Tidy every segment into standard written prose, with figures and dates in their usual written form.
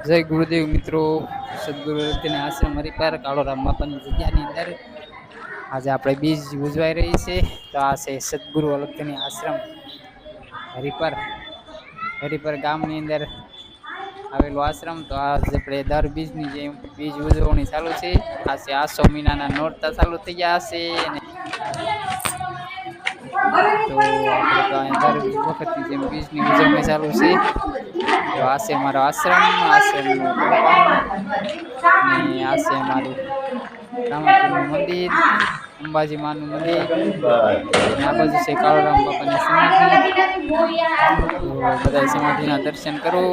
જય ગુરુદેવ મિત્રો, સદગુરુ અગત્યના આશ્રમ હરિપાર કાળોરામ બાપાની જગ્યાની અંદર આજે આપણે બીજ ઉજવાઈ રહી છે. તો આ છે સદગુરુ અગત્યની આશ્રમ હરિપર ગામની અંદર આવેલો આશ્રમ. તો આજ આપણે દર બીજની જેમ બીજ ઉજવણી ચાલુ છે. આ છે આસો મહિનાના નોરતા ચાલુ થઈ ગયા છે. તો આપણે તો અહીંયા દર વખતની જેમ બીજની ઉજવણી ચાલુ છે. તો આ છે મારો આશ્રમનું કમ્પાઉન્ડ ને આ છે અમારું રામાપીરનું મંદિર, અંબાજી માનું મંદિર ને આ બાજુ છે કાળોરામ બાપાની સમાધિ. તો બધા સમાધિના દર્શન કરો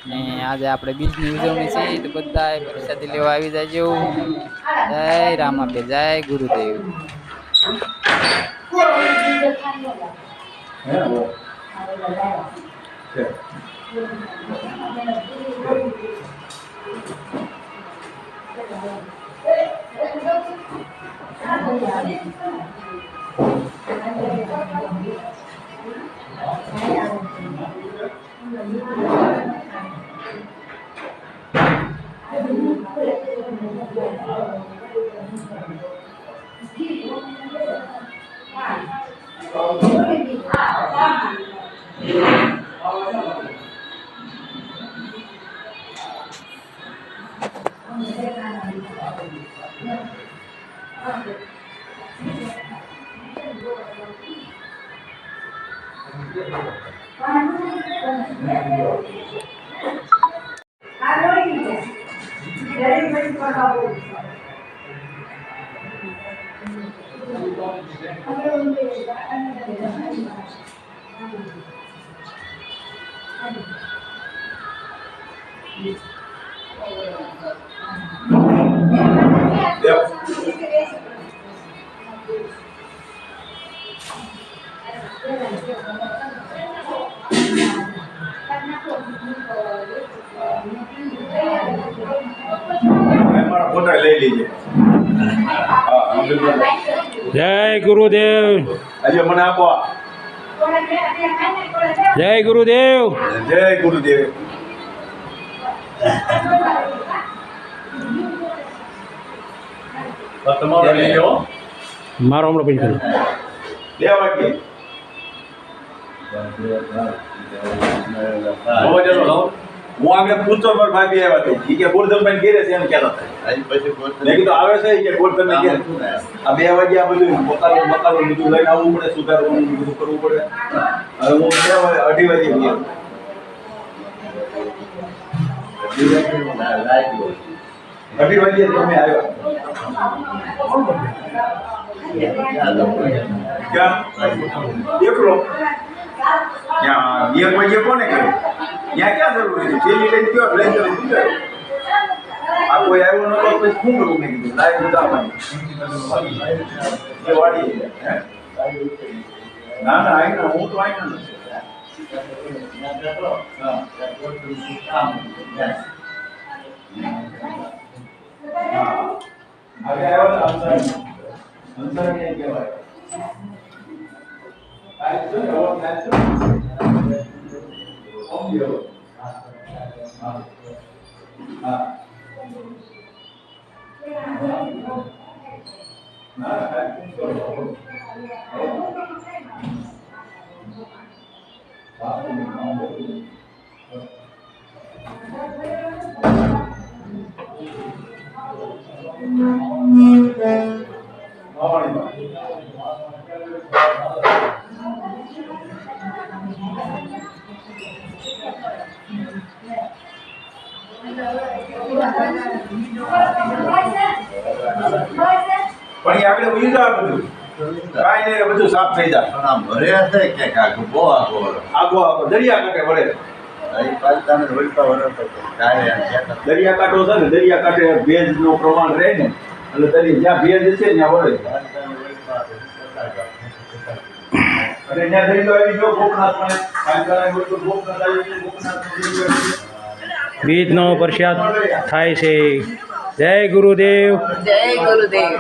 ને આજે આપણે બીજની ઉજવણી છે. તો બધા પ્રસાદી લેવા આવી જાજો. જય રામાપીર, જય ગુરુદેવ. જય ગુરુદેવ. મને આપો. જય ગુરુદેવ. જય ગુરુદેવ. મારો હમણાં પૈસા 2 વાગે હું આગળ પૂછતો પર ભાભી આવ્યા હતી કે ગોરધનભાઈ ઘેરે છે એમ કહેતા હતા. મેં કીધું આવે છે કે ગોરધનભાઈ ઘેરે. આ 2 વાગે આ બધું મકાન બધું લઈને આવવું પડે, સુધારવું બધું કરવું પડે. હવે હું 2:30 વાગે ગયો. 2:30 વાગે તમે આવ્યા. ક્યાં એકલો? ત્યાં 2 વાગે કોને કર્યું? ત્યાં ક્યાં જરૂર નથી? છેલ્લી લઈને ગયો લઈને આ કોઈ આવ્યો નતો પછી શું કરું? મેં કીધું લાઈ દીધા વાડી. ના ના આઈ હું તો આઈ નથી. હવે આવ્યો અંતર કહેવાય. પણ એ આગળ ઉઈ જા બધું કાઈ નહીં, બધું સાફ થઈ જાય. આમ ભરે છે કે કાકો બહુ આગો આગો દરિયા કાંઠે વળે. અહીં પાલતાને વળતા વળતો કાય દરિયા કાંઠો છે ને, દરિયા કાંઠે ભેજનું પ્રમાણ રહે ને એટલે દરિયા જ્યાં ભેજ છે ત્યાં વળે. અને ત્યાં દરિયો આવી ગયો ગોપનાથ પણ પાલતાના ગોપનાથ આવી ગયો. ગોપનાથ બીજનો પ્રસાદ થાય છે. જય ગુરુદેવ. જય ગુરુદેવ.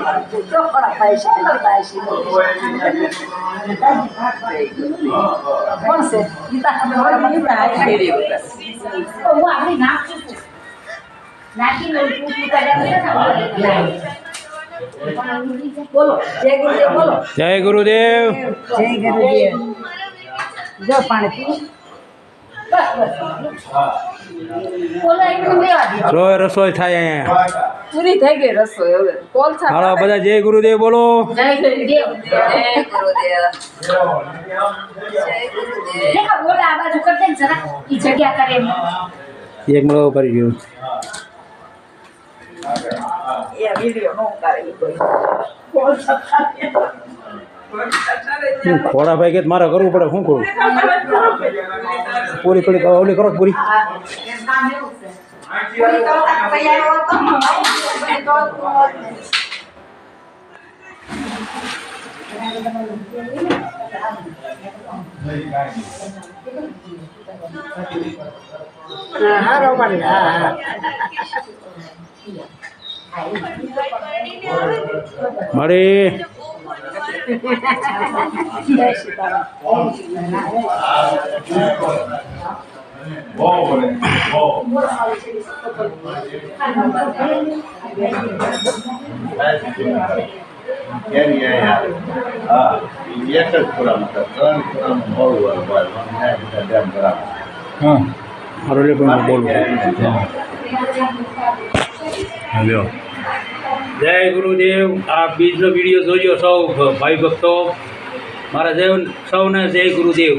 કોણ છે? બોલો જય ગુરુદેવ બોલો જય ગુરુદેવ જય ગુરુદેવ જો પાણી પીવું બસ બસ બોલો એકદમ લેવા દે રોય રસોઈ થાય અહીંયા પૂરી થઈ ગઈ રસોઈ હવે કોલસા હાલો બધા જય ગુરુદેવ બોલો જય ગુરુદેવ દેખા બોલા આ બાજુ કર દે ને જરા ઈ જગ્યા કરે એમ. એક મળો કરી ગયો એ વિડિયો નો ઉતારે ઈ કોઈ કોલસા ખોડા ભાઈ કે મારે કરવું પડે શું કરું પૂરી પડી ઓલી કરો પૂરી હારો પણ હા મારી જય સીતારામ બહુ બને બહુ કેરી યાર હા એક જ પૂરા મતલબ 3 પૂરામાં બહુ વાર ડેમ બરાબર હા મારું લે પણ બોલું લ્યો જય ગુરુદેવ આ બીજનો વિડીયો જોજો સૌ ભાઈ ભક્તો મારા જય સૌને જય ગુરુદેવ